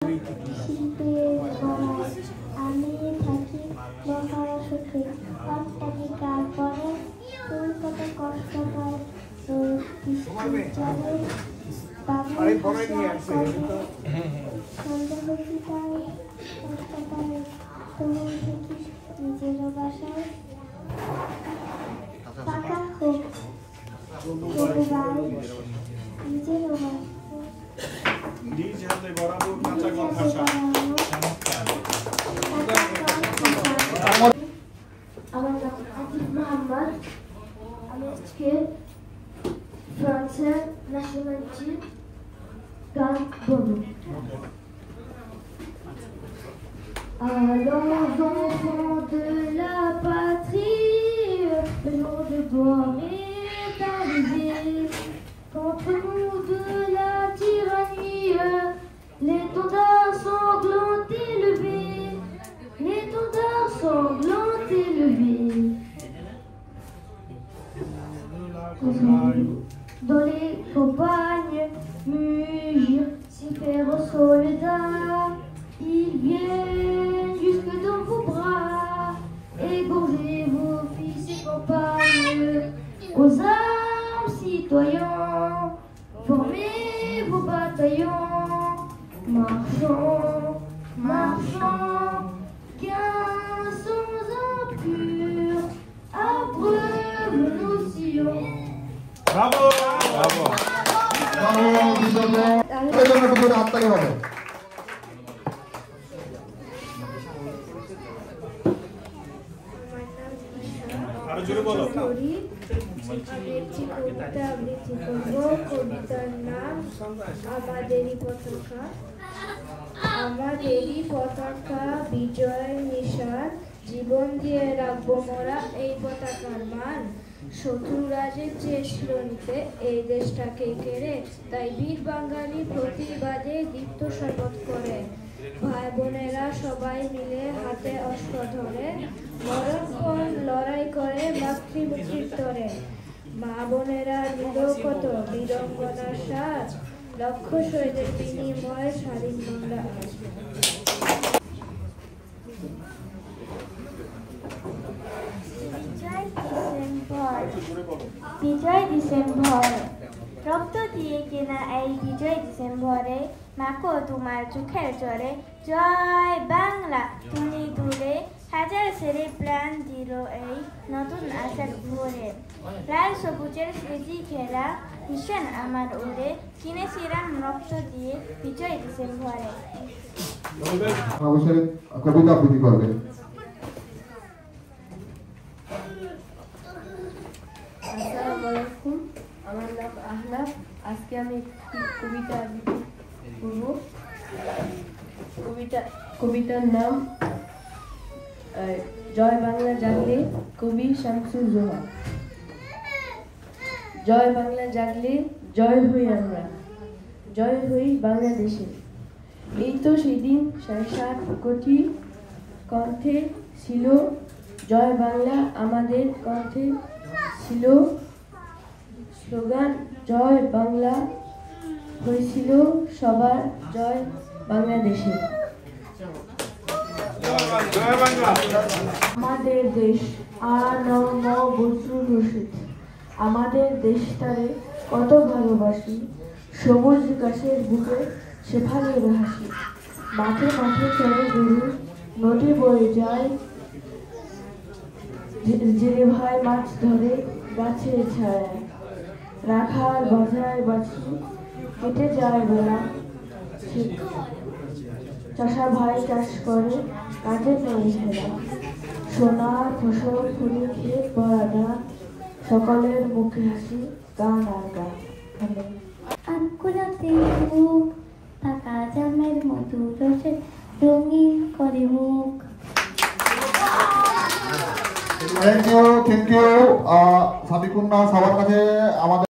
শিল্পের গড়ায় আমি থাকি মহাসুখে। অট্টালিকার পরে ফুল কত কষ্ট পায় বৃষ্টির জলে বাবুর সন্দেহীতায় কষ্ট পায় তবু থেকে নিজের বাসায় পাকা হোক নিজের বাসায় নিজ হাতে গড়াবো কাঁচা গম ভাষা। আমার নাম আজিজ মোহাম্মদ। আমি আজকে ফ্রান্সের ন্যাশনালিটি গান বলবো। Alors enfants de la patrie, le jour de gloire est arrivé. Contre nous de la tyrannie, l'étendard sanglant élevé, l'étendard sanglant élevé. Dans les campagnes mugir, si faire soldats, ils viennent jusque dans vos bras, égorger vos fils et compagnes. Aux armes, citoyens, formez vos bataillons, marchons, marchons, car sans impur, abreuve nos sillons. Bravo! Bravo! আরো জোরে বলো। আমি একটি কবিতা আবৃত্তি করব। কবিতার নাম আমাদেরই পতাকা। আমাদেরই পতাকা বিজয় নিশান, জীবন দিয়ে রাখবো মোরা এই পতাকার মান। শত্রুরা যে চেয়েছিল নিতে এই দেশটাকে কেড়ে, তাই বীর বাঙালি প্রতিবাদে দীপ্ত শপথ করে। ভাই বোনেরা সবাই মিলে হাতে অস্ত্র ধরে, মরণপণ লড়াই করে মাতৃমুক্তির তরে। মা বোনেরা নিল কত বীরঙ্গনার সাজ, লক্ষ শহীদের বিনিময়ে স্বাধীন বাংলা আজ। বিজয় ডিসেম্বর, রক্ত দিয়ে কেনা এই বিজয় ডিসেম্বরে, মাখো তোমার চোখের জলে জয় বাংলা তুমি দূরে। হাজার ছেলে প্রাণ দিল এই নতুন আশার ভোরে। লাল সবুজের সেজি খেলা ভীষণ আমার ওরে, কিনেছিলাম রক্ত দিয়ে বিজয় ডিসেম্বরে। অবশ্যই কবিতা আবৃত্তি করবেন। আসসালামু আলাইকুম, আমার নাম আহনাফ। আজকে আমি কবিতা আবৃত্তি করব। কবিতার নাম জয় বাংলা জাগলে, কবি শামসুর জোহা। জয় বাংলা জাগলে জয় হই আমরা, জয় হই বাংলাদেশে। এই তো সেদিন 7.5 কোটি কণ্ঠে ছিল জয় বাংলা, আমাদের কণ্ঠে ছিল স্লোগান জয় বাংলা। হয়েছিল সবার জয় বাংলাদেশে। আমাদের দেশ আর বজরুল রশিদ। আমাদের দেশটারে কত ভালোবাসি, সবুজ গাছের বুকে শেফালির হাসি। মাঠে মাঠে চড়ে গরু, নদী বয়ে যায়, জেলে ভাই মাছ ধরে গাছের ছায়ায়। রাখার বাজায় বাছি কেটে যায় বেলা, চাষা ভাই চাষ করে কাজে নেই হেলা। সোনার ফসল ফুলে ক্ষেত ভরা ধান, সকলের মুখে হাসি গান আর গান। আনকুলাতে মুখ পাকা জামের মধু রসে রঙিন করে মুখ। থ্যাংক ইউ সাদিকুন্না সবার কাছে আমাদের